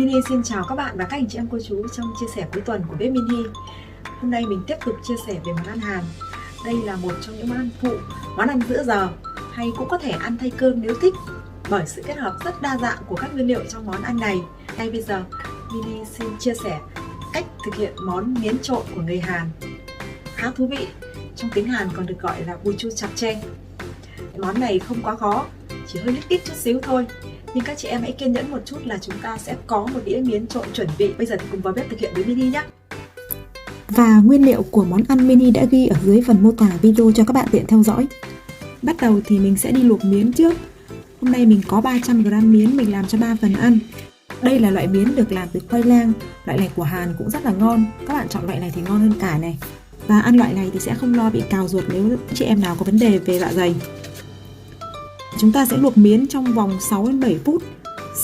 Mini xin chào các bạn và các anh chị em cô chú trong chia sẻ cuối tuần của bếp Mini. Hôm nay mình tiếp tục chia sẻ về món ăn Hàn. Đây là một trong những món ăn phụ, món ăn giữa giờ hay cũng có thể ăn thay cơm nếu thích, bởi sự kết hợp rất đa dạng của các nguyên liệu trong món ăn này. Ngay bây giờ Mini xin chia sẻ cách thực hiện món miến trộn của người Hàn. Khá thú vị, trong tiếng Hàn còn được gọi là buchu japchae. Món này không quá khó, chỉ hơi lít ít chút xíu thôi. Nhưng các chị em hãy kiên nhẫn một chút là chúng ta sẽ có một đĩa miến trộn chuẩn bị. Bây giờ thì cùng vào bếp thực hiện với Mini nhé. Và nguyên liệu của món ăn Mini đã ghi ở dưới phần mô tả video cho các bạn tiện theo dõi. Bắt đầu thì mình sẽ đi luộc miến trước. Hôm nay mình có 300g miến, mình làm cho 3 phần ăn. Đây là loại miến được làm từ khoai lang. Loại này của Hàn cũng rất là ngon. Các bạn chọn loại này thì ngon hơn cả này. Và ăn loại này thì sẽ không lo bị cào ruột nếu chị em nào có vấn đề về dạ dày. Chúng ta sẽ luộc miến trong vòng 6 đến 7 phút.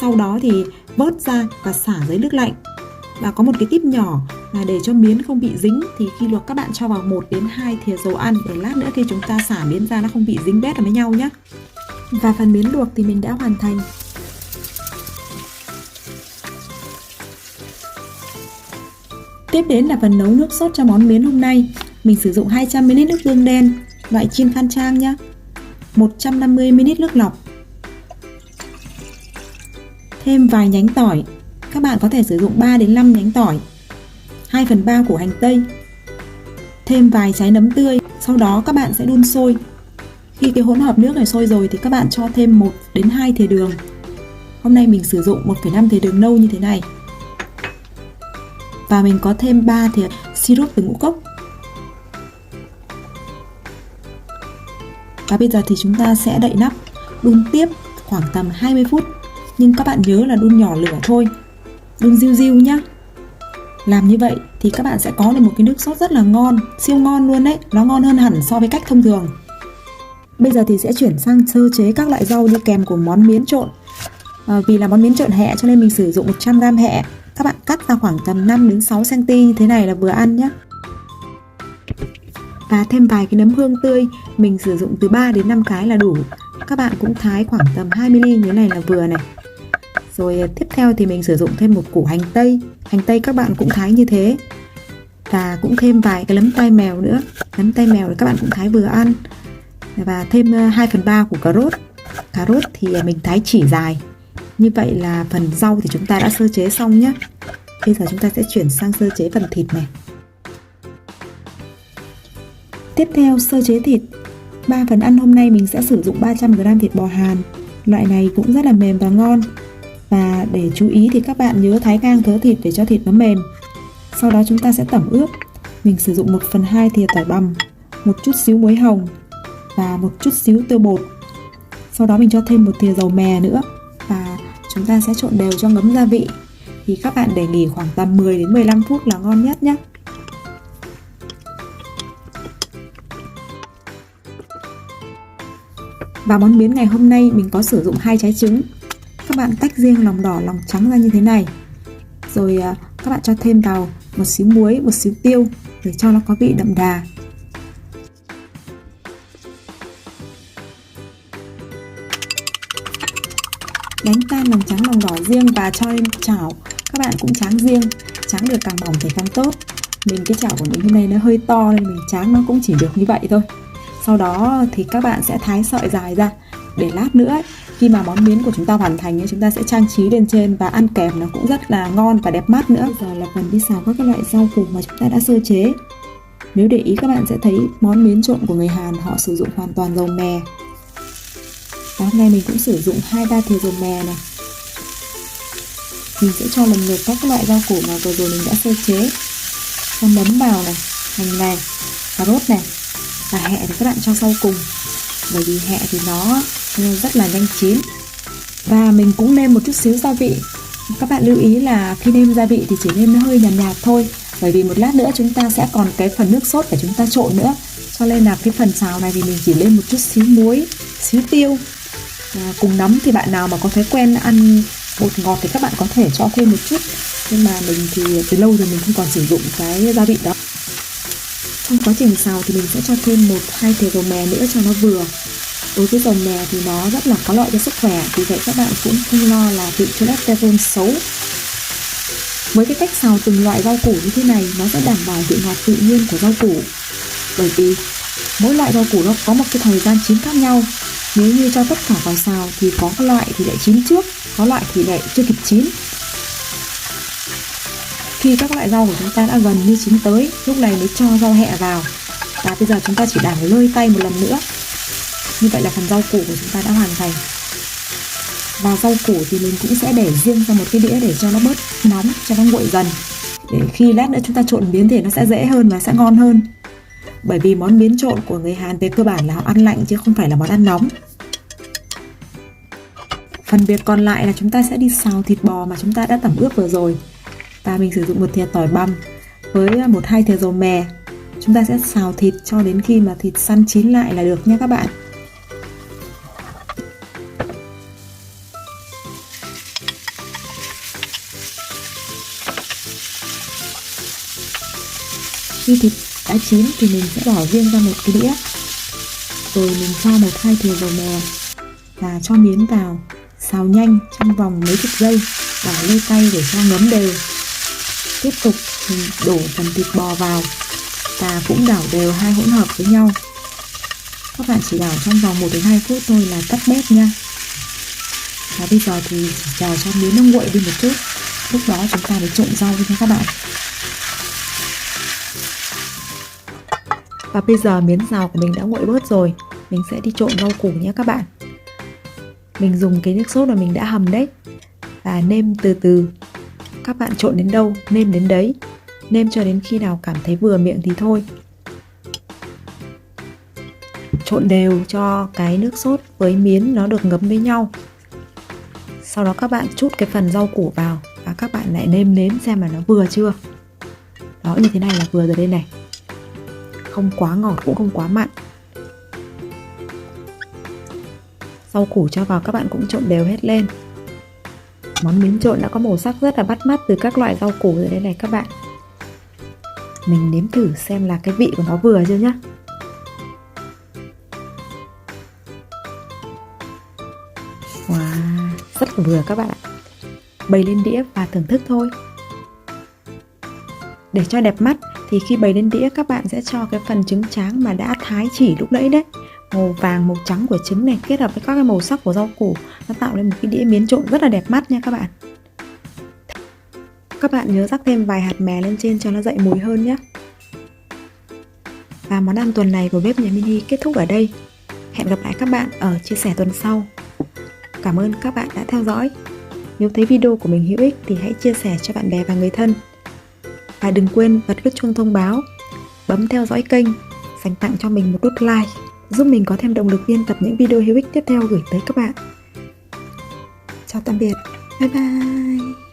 Sau đó thì vớt ra và xả dưới nước lạnh. Và có một cái tip nhỏ là để cho miến không bị dính thì khi luộc các bạn cho vào 1 đến 2 thìa dầu ăn để lát nữa khi chúng ta xả miến ra nó không bị dính bết vào với nhau nhé. Và phần miến luộc thì mình đã hoàn thành. Tiếp đến là phần nấu nước sốt cho món miến hôm nay. Mình sử dụng 200ml nước tương đen loại chiên khan trang nhé, 150ml nước lọc, thêm vài nhánh tỏi. Các bạn có thể sử dụng 3 đến 5 nhánh tỏi, 2/3 củ hành tây, thêm vài trái nấm tươi. Sau đó các bạn sẽ đun sôi. Khi cái hỗn hợp nước này sôi rồi thì các bạn cho thêm 1 đến 2 thìa đường. Hôm nay mình sử dụng 1,5 thìa đường nâu như thế này. Và mình có thêm 3 thìa syrup từ ngũ cốc. Và bây giờ thì chúng ta sẽ đậy nắp, đun tiếp khoảng tầm 20 phút. Nhưng các bạn nhớ là đun nhỏ lửa thôi, đun riu riu nhé. Làm như vậy thì các bạn sẽ có được một cái nước sốt rất là ngon, siêu ngon luôn đấy. Nó ngon hơn hẳn so với cách thông thường. Bây giờ thì sẽ chuyển sang sơ chế các loại rau đi kèm của món miến trộn. Vì là món miến trộn hẹ cho nên mình sử dụng 100g hẹ. Các bạn cắt ra khoảng tầm 5 đến 6cm như thế này là vừa ăn nhé. Và thêm vài cái nấm hương tươi, mình sử dụng từ 3 đến 5 cái là đủ. Các bạn cũng thái khoảng tầm 20mm như thế này là vừa này. Rồi tiếp theo thì mình sử dụng thêm một củ hành tây. Hành tây các bạn cũng thái như thế. Và cũng thêm vài cái nấm tai mèo nữa. Nấm tai mèo thì các bạn cũng thái vừa ăn. Và thêm 2/3 củ cà rốt. Cà rốt thì mình thái chỉ dài. Như vậy là phần rau thì chúng ta đã sơ chế xong nhé. Bây giờ chúng ta sẽ chuyển sang sơ chế phần thịt này. Tiếp theo sơ chế thịt. 3 phần ăn hôm nay mình sẽ sử dụng 300g thịt bò Hàn. Loại này cũng rất là mềm và ngon. Và để chú ý thì các bạn nhớ thái ngang thớ thịt để cho thịt nó mềm. Sau đó chúng ta sẽ tẩm ướp. Mình sử dụng 1/2 thìa tỏi bằm, một chút xíu muối hồng và một chút xíu tiêu bột. Sau đó mình cho thêm 1 thìa dầu mè nữa. Và chúng ta sẽ trộn đều cho ngấm gia vị. Thì các bạn để nghỉ khoảng tầm 10 đến 15 phút là ngon nhất nhé. Và món miến ngày hôm nay mình có sử dụng 2 trái trứng. Các bạn tách riêng lòng đỏ lòng trắng ra như thế này. Rồi các bạn cho thêm vào một xíu muối, một xíu tiêu để cho nó có vị đậm đà. Đánh tan lòng trắng lòng đỏ riêng và cho lên chảo. Các bạn cũng tráng riêng, tráng được càng mỏng thì càng tốt. Mình cái chảo của mình hôm nay nó hơi to nên mình tráng nó cũng chỉ được như vậy thôi. Sau đó thì các bạn sẽ thái sợi dài ra để lát nữa khi mà món miến của chúng ta hoàn thành chúng ta sẽ trang trí lên trên và ăn kèm nó cũng rất là ngon và đẹp mắt nữa. Bây giờ là phần đi xào các loại rau củ mà chúng ta đã sơ chế. Nếu để ý các bạn sẽ thấy món miến trộn của người Hàn họ sử dụng hoàn toàn dầu mè. Và hôm nay mình cũng sử dụng 2-3 thìa dầu mè này. Mình sẽ cho lần lượt các loại rau củ mà vừa rồi mình đã sơ chế. Cho nấm vào này, hành này, cà rốt này. Và hẹ thì các bạn cho sau cùng, bởi vì hẹ thì nó rất là nhanh chín. Và mình cũng nêm một chút xíu gia vị. Các bạn lưu ý là khi nêm gia vị thì chỉ nêm nó hơi nhạt nhạt thôi, bởi vì một lát nữa chúng ta sẽ còn cái phần nước sốt để chúng ta trộn nữa. Cho nên là cái phần xào này thì mình chỉ lên một chút xíu muối, xíu tiêu. Cùng nấm thì bạn nào mà có thói quen ăn bột ngọt thì các bạn có thể cho thêm một chút. Nhưng mà mình thì từ lâu rồi mình không còn sử dụng cái gia vị đó. Trong quá trình xào thì mình sẽ cho thêm 1-2 thìa dầu mè nữa cho nó vừa. Đối với dầu mè thì nó rất là có lợi cho sức khỏe, vì vậy các bạn cũng không lo là bị cholesterol xấu. Với cái cách xào từng loại rau củ như thế này, nó sẽ đảm bảo vị ngọt tự nhiên của rau củ. Bởi vì mỗi loại rau củ nó có một cái thời gian chín khác nhau. Nếu như cho tất cả vào xào thì có loại thì lại chín trước, có loại thì lại chưa kịp chín. Khi các loại rau của chúng ta đã gần như chín tới, lúc này mới cho rau hẹ vào. Và bây giờ chúng ta chỉ đảo lơi tay một lần nữa. Như vậy là phần rau củ của chúng ta đã hoàn thành. Và rau củ thì mình cũng sẽ để riêng ra một cái đĩa để cho nó bớt nóng, cho nó nguội dần. Để khi lát nữa chúng ta trộn miến thì nó sẽ dễ hơn và sẽ ngon hơn. Bởi vì món miến trộn của người Hàn về cơ bản là họ ăn lạnh chứ không phải là món ăn nóng. Phần việc còn lại là chúng ta sẽ đi xào thịt bò mà chúng ta đã tẩm ướp vừa rồi. Và mình sử dụng một thìa tỏi băm với 1-2 thìa dầu mè. Chúng ta sẽ xào thịt cho đến khi mà thịt săn chín lại là được nha các bạn. Khi thịt đã chín thì mình sẽ bỏ riêng ra một cái đĩa. Rồi mình cho 1-2 thìa dầu mè và cho miến vào, xào nhanh trong vòng mấy chục giây, đảo lơi tay để cho ngấm đều. Tiếp tục mình đổ phần thịt bò vào và cũng đảo đều hai hỗn hợp với nhau. Các bạn chỉ đảo trong vòng 1-2 phút thôi là tắt bếp nha. Và bây giờ thì chỉ chờ cho miến nó nguội đi một chút. Lúc đó chúng ta mới trộn rau nha các bạn. Và bây giờ miến xào của mình đã nguội bớt rồi. Mình sẽ đi trộn rau củ nhé các bạn. Mình dùng cái nước sốt mà mình đã hầm đấy. Và nêm từ từ. Các bạn trộn đến đâu, nêm đến đấy. Nêm cho đến khi nào cảm thấy vừa miệng thì thôi. Trộn đều cho cái nước sốt với miến nó được ngấm với nhau. Sau đó các bạn trút cái phần rau củ vào. Và các bạn lại nêm nếm xem mà nó vừa chưa. Đó, như thế này là vừa rồi đây này. Không quá ngọt cũng không quá mặn. Rau củ cho vào các bạn cũng trộn đều hết lên. Món miến trộn đã có màu sắc rất là bắt mắt từ các loại rau củ rồi đây này các bạn. Mình nếm thử xem là cái vị của nó vừa chưa nhá. Wow, rất là vừa các bạn ạ. Bày lên đĩa và thưởng thức thôi. Để cho đẹp mắt thì khi bày lên đĩa các bạn sẽ cho cái phần trứng tráng mà đã thái chỉ lúc nãy đấy, màu vàng màu trắng của trứng này kết hợp với các cái màu sắc của rau củ, nó tạo nên một cái đĩa miến trộn rất là đẹp mắt nha các bạn. Các bạn nhớ rắc thêm vài hạt mè lên trên cho nó dậy mùi hơn nhé. Và món ăn tuần này của bếp nhà Mini kết thúc ở đây. Hẹn gặp lại các bạn ở chia sẻ tuần sau. Cảm ơn các bạn đã theo dõi. Nếu thấy video của mình hữu ích thì hãy chia sẻ cho bạn bè và người thân. Và đừng quên bật nút chuông thông báo, bấm theo dõi kênh, dành tặng cho mình một nút like, giúp mình có thêm động lực biên tập những video hữu ích tiếp theo gửi tới các bạn. Chào tạm biệt, bye bye.